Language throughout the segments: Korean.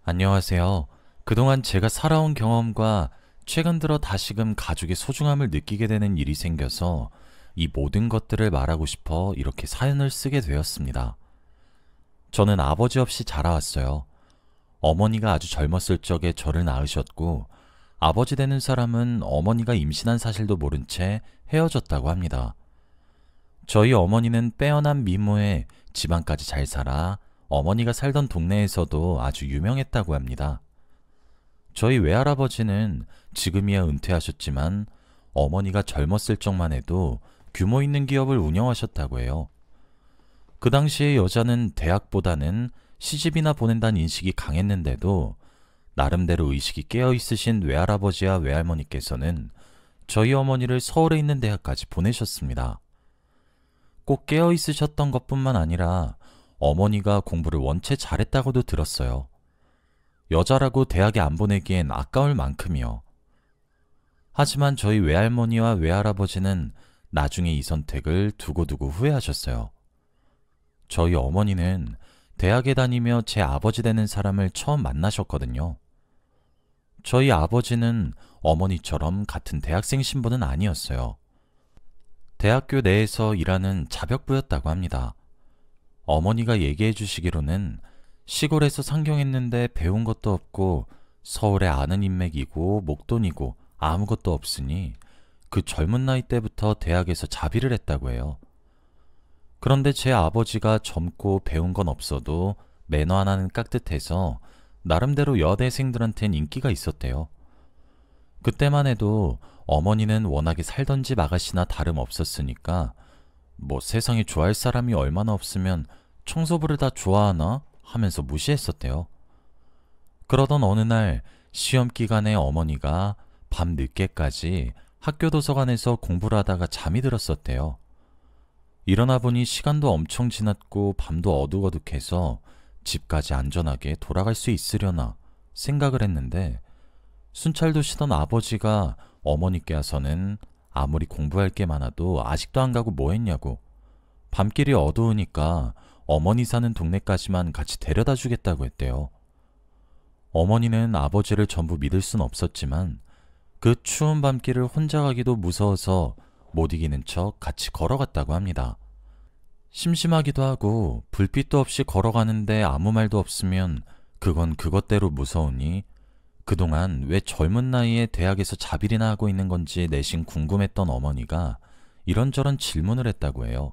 안녕하세요. 그동안 제가 살아온 경험과 최근 들어 다시금 가족의 소중함을 느끼게 되는 일이 생겨서 이 모든 것들을 말하고 싶어 이렇게 사연을 쓰게 되었습니다. 저는 아버지 없이 자라왔어요. 어머니가 아주 젊었을 적에 저를 낳으셨고, 아버지 되는 사람은 어머니가 임신한 사실도 모른 채 헤어졌다고 합니다. 저희 어머니는 빼어난 미모에 집안까지 잘 살아 어머니가 살던 동네에서도 아주 유명했다고 합니다. 저희 외할아버지는 지금이야 은퇴하셨지만 어머니가 젊었을 적만 해도 규모 있는 기업을 운영하셨다고 해요. 그 당시에 여자는 대학보다는 시집이나 보낸다는 인식이 강했는데도 나름대로 의식이 깨어 있으신 외할아버지와 외할머니께서는 저희 어머니를 서울에 있는 대학까지 보내셨습니다. 꼭 깨어 있으셨던 것뿐만 아니라 어머니가 공부를 원체 잘했다고도 들었어요. 여자라고 대학에 안 보내기엔 아까울 만큼이요. 하지만 저희 외할머니와 외할아버지는 나중에 이 선택을 두고두고 후회하셨어요. 저희 어머니는 대학에 다니며 제 아버지 되는 사람을 처음 만나셨거든요. 저희 아버지는 어머니처럼 같은 대학생 신분은 아니었어요. 대학교 내에서 일하는 자벽부였다고 합니다. 어머니가 얘기해 주시기로는 시골에서 상경했는데 배운 것도 없고 서울에 아는 인맥이고 목돈이고 아무것도 없으니 그 젊은 나이 때부터 대학에서 자비를 했다고 해요. 그런데 제 아버지가 젊고 배운 건 없어도 매너 하나는 깍듯해서 나름대로 여대생들한텐 인기가 있었대요. 그때만 해도 어머니는 워낙에 살던 집 아가씨나 다름없었으니까 세상에 좋아할 사람이 얼마나 없으면 청소부를 다 좋아하나 하면서 무시했었대요. 그러던 어느 날 시험 기간에 어머니가 밤 늦게까지 학교 도서관에서 공부를 하다가 잠이 들었었대요. 일어나 보니 시간도 엄청 지났고 밤도 어둑어둑해서 집까지 안전하게 돌아갈 수 있으려나 생각을 했는데 순찰도 쉬던 아버지가 어머니께 와서는 아무리 공부할 게 많아도 아직도 안 가고 뭐 했냐고, 밤길이 어두우니까 어머니 사는 동네까지만 같이 데려다 주겠다고 했대요. 어머니는 아버지를 전부 믿을 순 없었지만 그 추운 밤길을 혼자 가기도 무서워서 못 이기는 척 같이 걸어갔다고 합니다. 심심하기도 하고 불빛도 없이 걸어가는데 아무 말도 없으면 그건 그것대로 무서우니 그동안 왜 젊은 나이에 대학에서 자비리나 하고 있는 건지 내심 궁금했던 어머니가 이런저런 질문을 했다고 해요.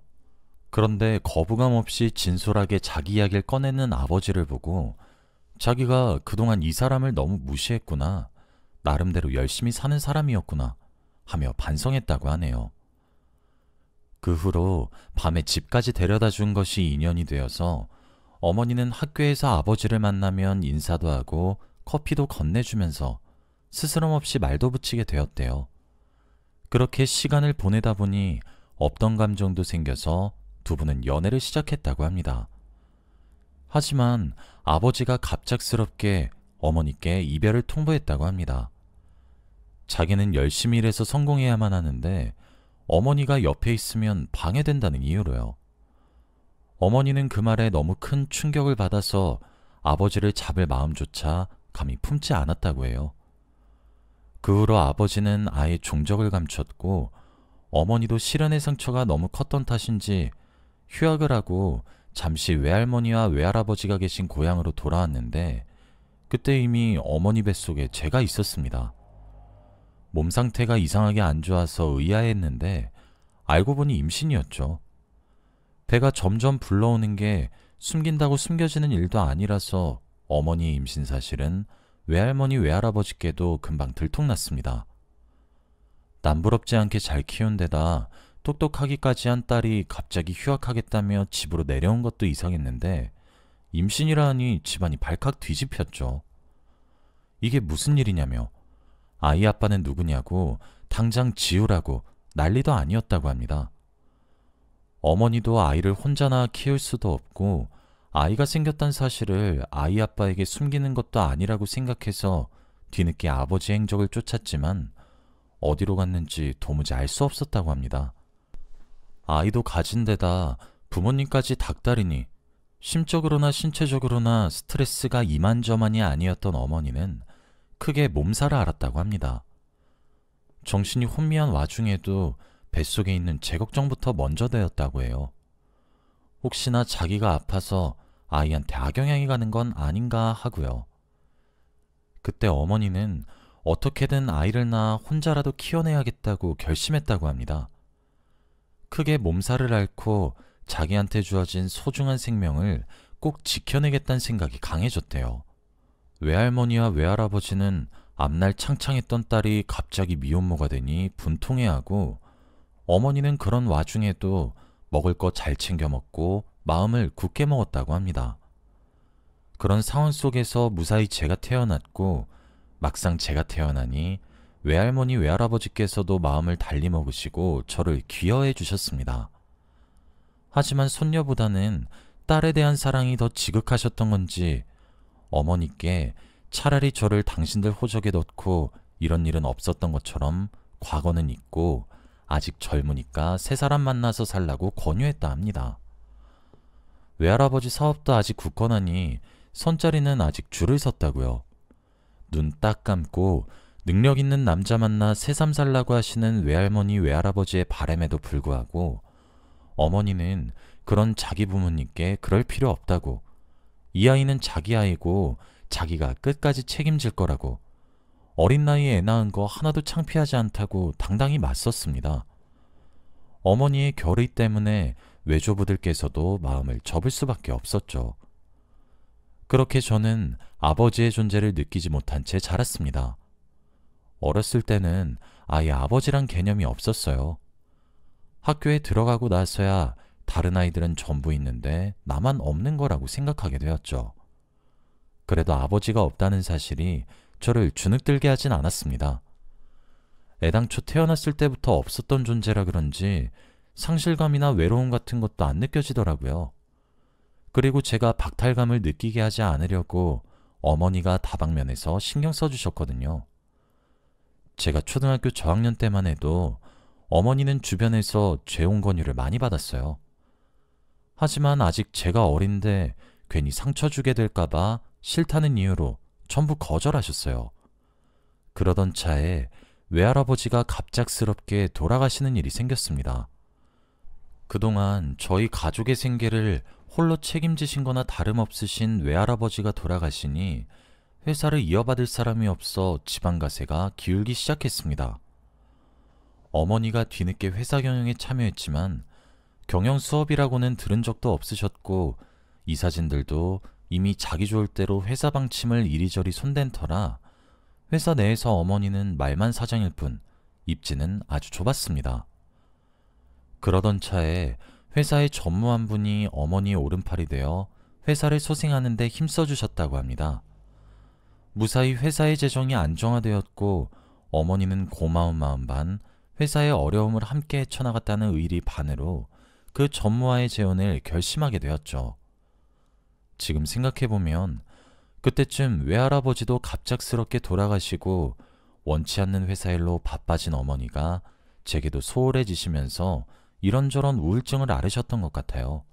그런데 거부감 없이 진솔하게 자기 이야기를 꺼내는 아버지를 보고 자기가 그동안 이 사람을 너무 무시했구나, 나름대로 열심히 사는 사람이었구나 하며 반성했다고 하네요. 그 후로 밤에 집까지 데려다 준 것이 인연이 되어서 어머니는 학교에서 아버지를 만나면 인사도 하고 커피도 건네주면서 스스럼 없이 말도 붙이게 되었대요. 그렇게 시간을 보내다 보니 없던 감정도 생겨서 두 분은 연애를 시작했다고 합니다. 하지만 아버지가 갑작스럽게 어머니께 이별을 통보했다고 합니다. 자기는 열심히 일해서 성공해야만 하는데 어머니가 옆에 있으면 방해된다는 이유로요. 어머니는 그 말에 너무 큰 충격을 받아서 아버지를 잡을 마음조차 감히 품지 않았다고 해요. 그 후로 아버지는 아예 종적을 감췄고 어머니도 실연의 상처가 너무 컸던 탓인지 휴학을 하고 잠시 외할머니와 외할아버지가 계신 고향으로 돌아왔는데 그때 이미 어머니 뱃속에 제가 있었습니다. 몸 상태가 이상하게 안 좋아서 의아했는데 알고 보니 임신이었죠. 배가 점점 불러오는 게 숨긴다고 숨겨지는 일도 아니라서 어머니의 임신 사실은 외할머니 외할아버지께도 금방 들통났습니다. 남부럽지 않게 잘 키운 데다 똑똑하기까지 한 딸이 갑자기 휴학하겠다며 집으로 내려온 것도 이상했는데 임신이라 하니 집안이 발칵 뒤집혔죠. 이게 무슨 일이냐며 아이 아빠는 누구냐고 당장 지우라고 난리도 아니었다고 합니다. 어머니도 아이를 혼자나 키울 수도 없고 아이가 생겼다는 사실을 아이 아빠에게 숨기는 것도 아니라고 생각해서 뒤늦게 아버지 행적을 쫓았지만 어디로 갔는지 도무지 알 수 없었다고 합니다. 아이도 가진 데다 부모님까지 닥달이니 심적으로나 신체적으로나 스트레스가 이만저만이 아니었던 어머니는 크게 몸살을 앓았다고 합니다. 정신이 혼미한 와중에도 뱃속에 있는 제 걱정부터 먼저 되었다고 해요. 혹시나 자기가 아파서 아이한테 악영향이 가는 건 아닌가 하고요. 그때 어머니는 어떻게든 아이를 낳아 혼자라도 키워내야겠다고 결심했다고 합니다. 크게 몸살을 앓고 자기한테 주어진 소중한 생명을 꼭 지켜내겠다는 생각이 강해졌대요. 외할머니와 외할아버지는 앞날 창창했던 딸이 갑자기 미혼모가 되니 분통해하고, 어머니는 그런 와중에도 먹을 거 잘 챙겨 먹고 마음을 굳게 먹었다고 합니다. 그런 상황 속에서 무사히 제가 태어났고, 막상 제가 태어나니 외할머니 외할아버지께서도 마음을 달리 먹으시고 저를 귀여워해 주셨습니다. 하지만 손녀보다는 딸에 대한 사랑이 더 지극하셨던 건지 어머니께 차라리 저를 당신들 호적에 넣고 이런 일은 없었던 것처럼 과거는 잊고 아직 젊으니까 새 사람 만나서 살라고 권유했다 합니다. 외할아버지 사업도 아직 굳건하니 손자리는 아직 줄을 섰다고요. 눈 딱 감고 능력 있는 남자 만나 새삼 살라고 하시는 외할머니 외할아버지의 바람에도 불구하고 어머니는 그런 자기 부모님께 그럴 필요 없다고, 이 아이는 자기 아이고 자기가 끝까지 책임질 거라고, 어린 나이에 애 낳은 거 하나도 창피하지 않다고 당당히 맞섰습니다. 어머니의 결의 때문에 외조부들께서도 마음을 접을 수밖에 없었죠. 그렇게 저는 아버지의 존재를 느끼지 못한 채 자랐습니다. 어렸을 때는 아예 아버지란 개념이 없었어요. 학교에 들어가고 나서야 다른 아이들은 전부 있는데 나만 없는 거라고 생각하게 되었죠. 그래도 아버지가 없다는 사실이 저를 주눅들게 하진 않았습니다. 애당초 태어났을 때부터 없었던 존재라 그런지 상실감이나 외로움 같은 것도 안 느껴지더라고요. 그리고 제가 박탈감을 느끼게 하지 않으려고 어머니가 다방면에서 신경 써주셨거든요. 제가 초등학교 저학년 때만 해도 어머니는 주변에서 재혼 권유를 많이 받았어요. 하지만 아직 제가 어린데 괜히 상처 주게 될까봐 싫다는 이유로 전부 거절하셨어요. 그러던 차에 외할아버지가 갑작스럽게 돌아가시는 일이 생겼습니다. 그동안 저희 가족의 생계를 홀로 책임지신 거나 다름없으신 외할아버지가 돌아가시니 회사를 이어받을 사람이 없어 지방가세가 기울기 시작했습니다. 어머니가 뒤늦게 회사 경영에 참여했지만 경영 수업이라고는 들은 적도 없으셨고, 이사진들도 이미 자기 좋을 대로 회사 방침을 이리저리 손댄 터라 회사 내에서 어머니는 말만 사장일 뿐 입지는 아주 좁았습니다. 그러던 차에 회사의 전무 한 분이 어머니의 오른팔이 되어 회사를 소생하는 데 힘써주셨다고 합니다. 무사히 회사의 재정이 안정화되었고 어머니는 고마운 마음 반, 회사의 어려움을 함께 헤쳐나갔다는 의리 반으로 그 전무와의 재혼을 결심하게 되었죠. 지금 생각해보면 그때쯤 외할아버지도 갑작스럽게 돌아가시고 원치 않는 회사 일로 바빠진 어머니가 제게도 소홀해지시면서 이런저런 우울증을 앓으셨던 것 같아요.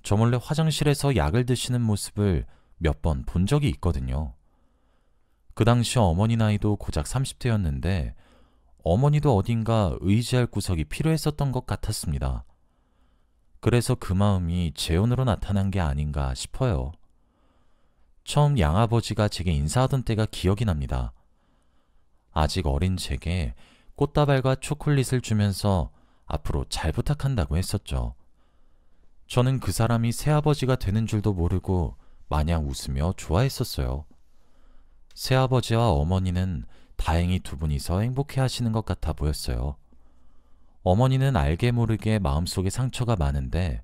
저 몰래 화장실에서 약을 드시는 모습을 몇 번 본 적이 있거든요. 그 당시 어머니 나이도 고작 30대였는데 어머니도 어딘가 의지할 구석이 필요했었던 것 같았습니다. 그래서 그 마음이 재혼으로 나타난 게 아닌가 싶어요. 처음 양아버지가 제게 인사하던 때가 기억이 납니다. 아직 어린 제게 꽃다발과 초콜릿을 주면서 앞으로 잘 부탁한다고 했었죠. 저는 그 사람이 새아버지가 되는 줄도 모르고 마냥 웃으며 좋아했었어요. 새아버지와 어머니는 다행히 두 분이서 행복해 하시는 것 같아 보였어요. 어머니는 알게 모르게 마음속에 상처가 많은데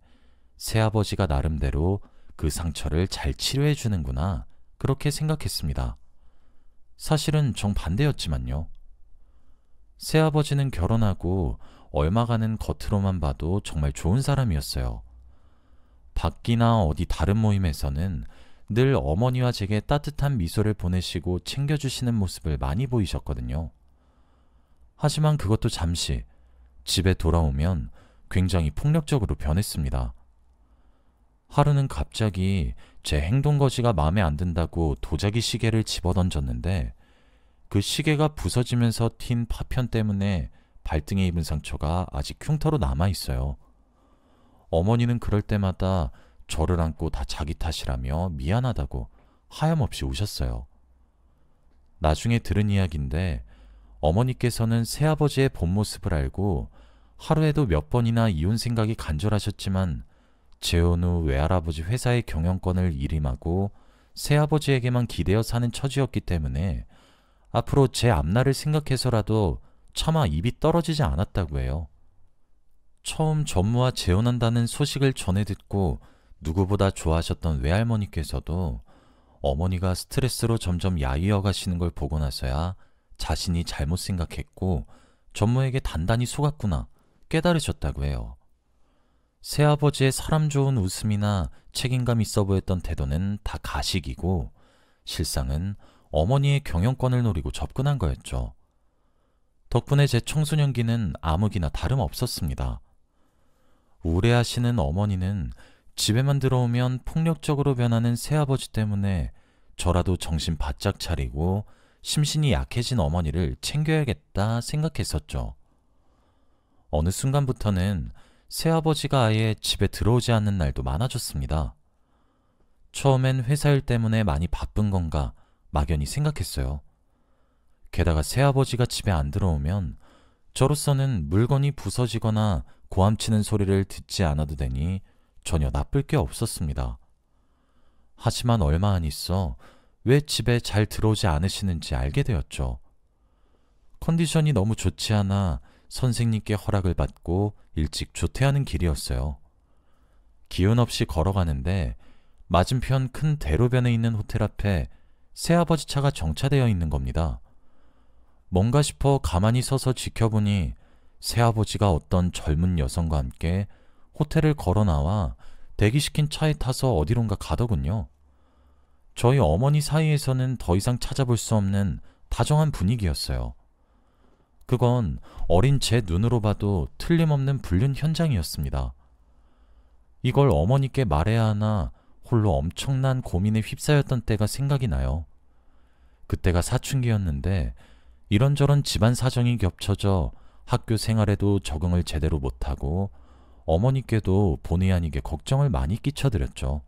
새아버지가 나름대로 그 상처를 잘 치료해 주는구나, 그렇게 생각했습니다. 사실은 정반대였지만요. 새아버지는 결혼하고 얼마가는 겉으로만 봐도 정말 좋은 사람이었어요. 밖이나 어디 다른 모임에서는 늘 어머니와 제게 따뜻한 미소를 보내시고 챙겨주시는 모습을 많이 보이셨거든요. 하지만 그것도 잠시, 집에 돌아오면 굉장히 폭력적으로 변했습니다. 하루는 갑자기 제 행동거지가 마음에 안 든다고 도자기 시계를 집어던졌는데 그 시계가 부서지면서 튄 파편 때문에 발등에 입은 상처가 아직 흉터로 남아있어요. 어머니는 그럴 때마다 저를 안고 다 자기 탓이라며 미안하다고 하염없이 우셨어요. 나중에 들은 이야기인데 어머니께서는 새아버지의 본 모습을 알고 하루에도 몇 번이나 이혼 생각이 간절하셨지만 재혼 후 외할아버지 회사의 경영권을 일임하고 새아버지에게만 기대어 사는 처지였기 때문에 앞으로 제 앞날을 생각해서라도 차마 입이 떨어지지 않았다고 해요. 처음 전무와 재혼한다는 소식을 전해 듣고 누구보다 좋아하셨던 외할머니께서도 어머니가 스트레스로 점점 야위어 가시는 걸 보고 나서야 자신이 잘못 생각했고 전무에게 단단히 속았구나 깨달으셨다고 해요. 새아버지의 사람 좋은 웃음이나 책임감 있어 보였던 태도는 다 가식이고 실상은 어머니의 경영권을 노리고 접근한 거였죠. 덕분에 제 청소년기는 암흑이나 다름없었습니다. 우울해하시는 어머니는 집에만 들어오면 폭력적으로 변하는 새아버지 때문에 저라도 정신 바짝 차리고 심신이 약해진 어머니를 챙겨야겠다 생각했었죠. 어느 순간부터는 새아버지가 아예 집에 들어오지 않는 날도 많아졌습니다. 처음엔 회사 일 때문에 많이 바쁜 건가 막연히 생각했어요. 게다가 새아버지가 집에 안 들어오면 저로서는 물건이 부서지거나 고함치는 소리를 듣지 않아도 되니 전혀 나쁠 게 없었습니다. 하지만 얼마 안 있어 왜 집에 잘 들어오지 않으시는지 알게 되었죠. 컨디션이 너무 좋지 않아 선생님께 허락을 받고 일찍 조퇴하는 길이었어요. 기운 없이 걸어가는데 맞은편 큰 대로변에 있는 호텔 앞에 새아버지 차가 정차되어 있는 겁니다. 뭔가 싶어 가만히 서서 지켜보니 새아버지가 어떤 젊은 여성과 함께 호텔을 걸어 나와 대기시킨 차에 타서 어디론가 가더군요. 저희 어머니 사이에서는 더 이상 찾아볼 수 없는 다정한 분위기였어요. 그건 어린 제 눈으로 봐도 틀림없는 불륜 현장이었습니다. 이걸 어머니께 말해야 하나 홀로 엄청난 고민에 휩싸였던 때가 생각이 나요. 그때가 사춘기였는데 이런저런 집안 사정이 겹쳐져 학교 생활에도 적응을 제대로 못하고 어머니께도 본의 아니게 걱정을 많이 끼쳐드렸죠.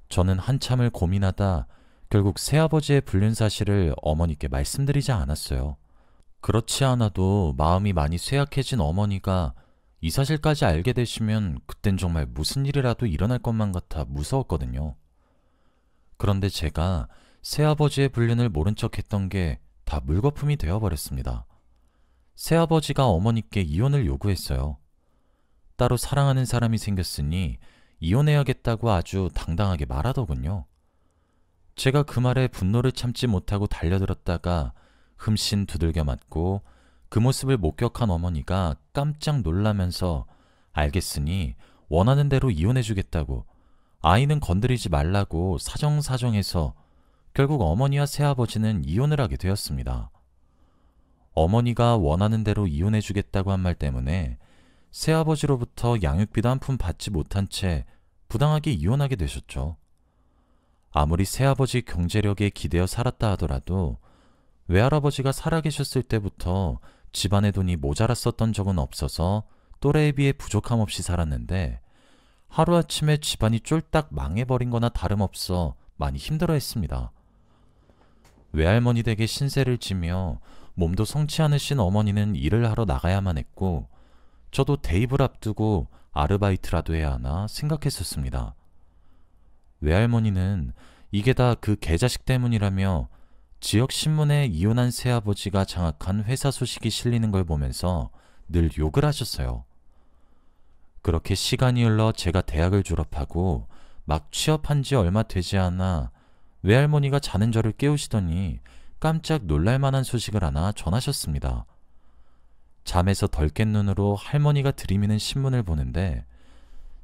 저는 한참을 고민하다 결국 새아버지의 불륜 사실을 어머니께 말씀드리지 않았어요. 그렇지 않아도 마음이 많이 쇠약해진 어머니가 이 사실까지 알게 되시면 그땐 정말 무슨 일이라도 일어날 것만 같아 무서웠거든요. 그런데 제가 새아버지의 불륜을 모른 척 했던 게 다 물거품이 되어버렸습니다. 새아버지가 어머니께 이혼을 요구했어요. 따로 사랑하는 사람이 생겼으니 이혼해야겠다고 아주 당당하게 말하더군요. 제가 그 말에 분노를 참지 못하고 달려들었다가 흠씬 두들겨 맞고 그 모습을 목격한 어머니가 깜짝 놀라면서 알겠으니 원하는 대로 이혼해주겠다고 아이는 건드리지 말라고 사정사정해서 결국 어머니와 새아버지는 이혼을 하게 되었습니다. 어머니가 원하는 대로 이혼해주겠다고 한 말 때문에 새아버지로부터 양육비도 한 푼 받지 못한 채 부당하게 이혼하게 되셨죠. 아무리 새아버지 경제력에 기대어 살았다 하더라도 외할아버지가 살아계셨을 때부터 집안의 돈이 모자랐었던 적은 없어서 또래에 비해 부족함 없이 살았는데 하루아침에 집안이 쫄딱 망해버린 거나 다름없어 많이 힘들어했습니다. 외할머니 댁에 신세를 지며 몸도 성치 않으신 어머니는 일을 하러 나가야만 했고 저도 대입을 앞두고 아르바이트라도 해야 하나 생각했었습니다. 외할머니는 이게 다 그 개자식 때문이라며 지역 신문에 이혼한 새아버지가 장악한 회사 소식이 실리는 걸 보면서 늘 욕을 하셨어요. 그렇게 시간이 흘러 제가 대학을 졸업하고 막 취업한 지 얼마 되지 않아 외할머니가 자는 저를 깨우시더니 깜짝 놀랄만한 소식을 하나 전하셨습니다. 잠에서 덜 깬 눈으로 할머니가 들이미는 신문을 보는데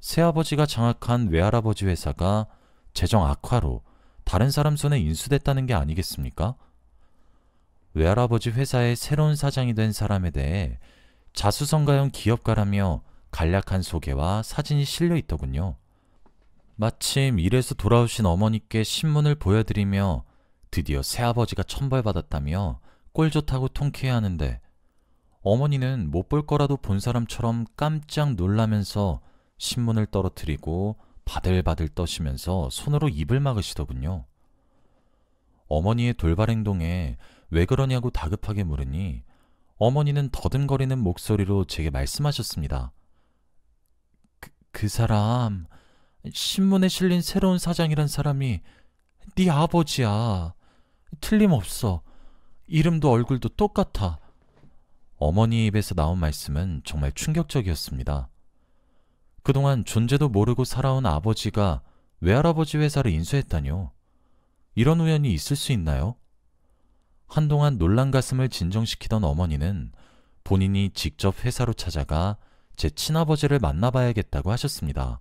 새아버지가 장악한 외할아버지 회사가 재정 악화로 다른 사람 손에 인수됐다는 게 아니겠습니까? 외할아버지 회사의 새로운 사장이 된 사람에 대해 자수성가형 기업가라며 간략한 소개와 사진이 실려 있더군요. 마침 일에서 돌아오신 어머니께 신문을 보여드리며 드디어 새아버지가 천벌받았다며 꼴 좋다고 통쾌해하는데 어머니는 못 볼 거라도 본 사람처럼 깜짝 놀라면서 신문을 떨어뜨리고 바들바들 떠시면서 손으로 입을 막으시더군요. 어머니의 돌발 행동에 왜 그러냐고 다급하게 물으니 어머니는 더듬거리는 목소리로 제게 말씀하셨습니다. 그 사람, 신문에 실린 새로운 사장이란 사람이 네 아버지야. 틀림없어. 이름도 얼굴도 똑같아. 어머니 입에서 나온 말씀은 정말 충격적이었습니다. 그동안 존재도 모르고 살아온 아버지가 외할아버지 회사를 인수했다뇨. 이런 우연이 있을 수 있나요? 한동안 놀란 가슴을 진정시키던 어머니는 본인이 직접 회사로 찾아가 제 친아버지를 만나봐야겠다고 하셨습니다.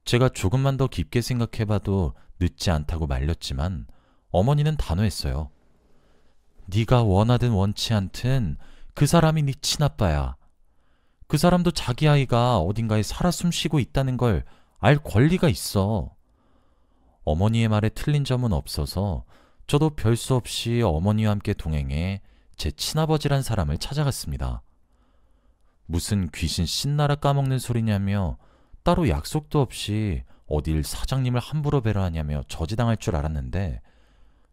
제가 조금만 더 깊게 생각해봐도 늦지 않다고 말렸지만 어머니는 단호했어요. 네가 원하든 원치 않든 그 사람이 네 친아빠야. 그 사람도 자기 아이가 어딘가에 살아 숨쉬고 있다는 걸 알 권리가 있어. 어머니의 말에 틀린 점은 없어서 저도 별 수 없이 어머니와 함께 동행해 제 친아버지란 사람을 찾아갔습니다. 무슨 귀신 신나라 까먹는 소리냐며 따로 약속도 없이 어딜 사장님을 함부로 배려하냐며 저지당할 줄 알았는데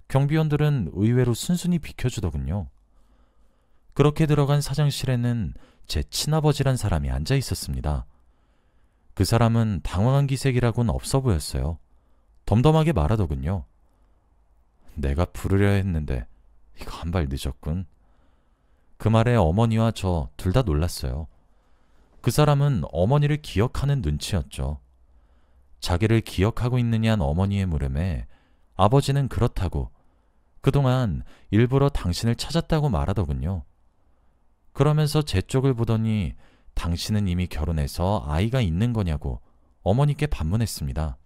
경비원들은 의외로 순순히 비켜주더군요. 그렇게 들어간 사장실에는 제 친아버지란 사람이 앉아 있었습니다. 그 사람은 당황한 기색이라고는 없어 보였어요. 덤덤하게 말하더군요. 내가 부르려 했는데 이거 한 발 늦었군. 그 말에 어머니와 저 둘 다 놀랐어요. 그 사람은 어머니를 기억하는 눈치였죠. 자기를 기억하고 있느냐는 어머니의 물음에 아버지는 그렇다고 그동안 일부러 당신을 찾았다고 말하더군요. 그러면서 제 쪽을 보더니 당신은 이미 결혼해서 아이가 있는 거냐고 어머니께 반문했습니다.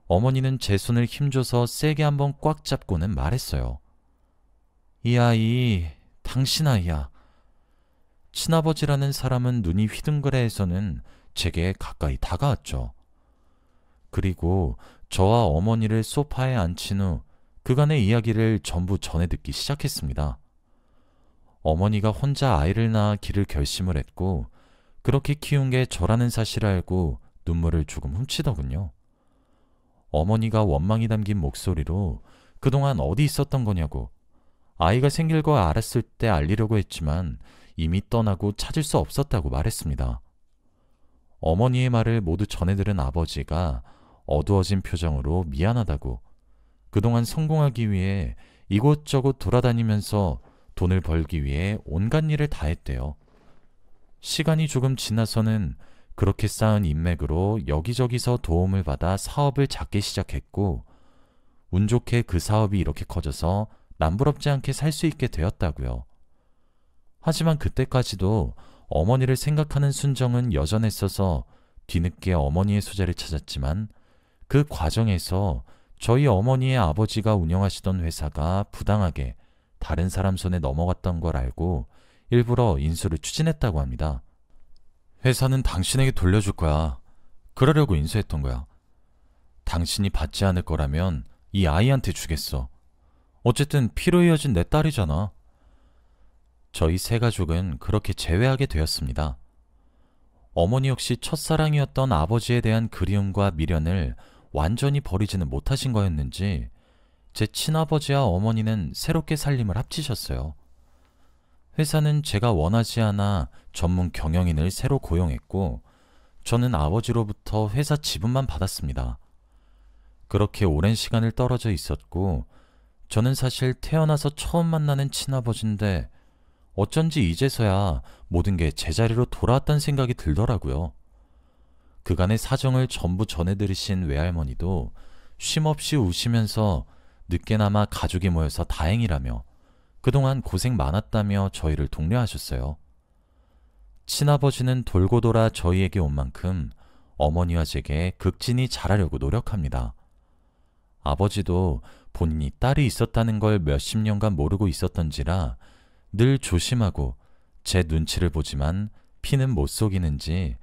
어머니는 제 손을 힘줘서 세게 한번 꽉 잡고는 말했어요. 이 아이, 당신 아이야. 친아버지라는 사람은 눈이 휘둥그레해서는 제게 가까이 다가왔죠. 그리고 저와 어머니를 소파에 앉힌 후 그간의 이야기를 전부 전해 듣기 시작했습니다. 어머니가 혼자 아이를 낳아 기를 결심을 했고 그렇게 키운 게 저라는 사실을 알고 눈물을 조금 훔치더군요. 어머니가 원망이 담긴 목소리로 그동안 어디 있었던 거냐고 아이가 생길 거 알았을 때 알리려고 했지만 이미 떠나고 찾을 수 없었다고 말했습니다. 어머니의 말을 모두 전해들은 아버지가 어두워진 표정으로 미안하다고 그동안 성공하기 위해 이곳저곳 돌아다니면서 돈을 벌기 위해 온갖 일을 다 했대요. 시간이 조금 지나서는 그렇게 쌓은 인맥으로 여기저기서 도움을 받아 사업을 작게 시작했고 운 좋게 그 사업이 이렇게 커져서 남부럽지 않게 살 수 있게 되었다고요. 하지만 그때까지도 어머니를 생각하는 순정은 여전했어서 뒤늦게 어머니의 소재를 찾았지만 그 과정에서 저희 어머니의 아버지가 운영하시던 회사가 부당하게 다른 사람 손에 넘어갔던 걸 알고 일부러 인수를 추진했다고 합니다. 회사는 당신에게 돌려줄 거야. 그러려고 인수했던 거야. 당신이 받지 않을 거라면 이 아이한테 주겠어. 어쨌든 피로 이어진 내 딸이잖아. 저희 세 가족은 그렇게 재회하게 되었습니다. 어머니 역시 첫사랑이었던 아버지에 대한 그리움과 미련을 완전히 버리지는 못하신 거였는지 제 친아버지와 어머니는 새롭게 살림을 합치셨어요. 회사는 제가 원하지 않아 전문 경영인을 새로 고용했고 저는 아버지로부터 회사 지분만 받았습니다. 그렇게 오랜 시간을 떨어져 있었고 저는 사실 태어나서 처음 만나는 친아버지인데 어쩐지 이제서야 모든 게 제자리로 돌아왔다는 생각이 들더라고요. 그간의 사정을 전부 전해들으신 외할머니도 쉼없이 우시면서 늦게나마 가족이 모여서 다행이라며 그동안 고생 많았다며 저희를 독려하셨어요. 친아버지는 돌고 돌아 저희에게 온 만큼 어머니와 제게 극진히 잘하려고 노력합니다. 아버지도 본인이 딸이 있었다는 걸 몇십 년간 모르고 있었던지라 늘 조심하고 제 눈치를 보지만 피는 못 속이는지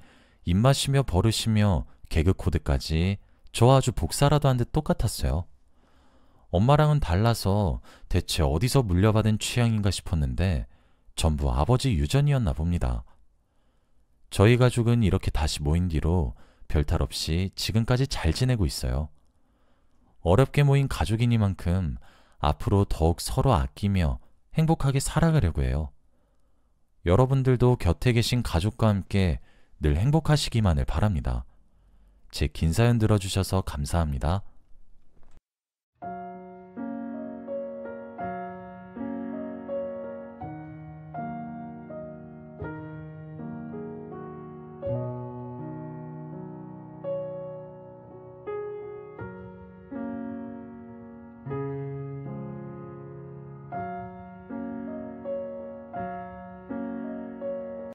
입마시며 버르시며 개그 코드까지 저 아주 복사라도 한 듯 똑같았어요. 엄마랑은 달라서 대체 어디서 물려받은 취향인가 싶었는데 전부 아버지 유전이었나 봅니다. 저희 가족은 이렇게 다시 모인 뒤로 별탈 없이 지금까지 잘 지내고 있어요. 어렵게 모인 가족이니만큼 앞으로 더욱 서로 아끼며 행복하게 살아가려고 해요. 여러분들도 곁에 계신 가족과 함께 늘 행복하시기만을 바랍니다. 제 긴 사연 들어주셔서 감사합니다.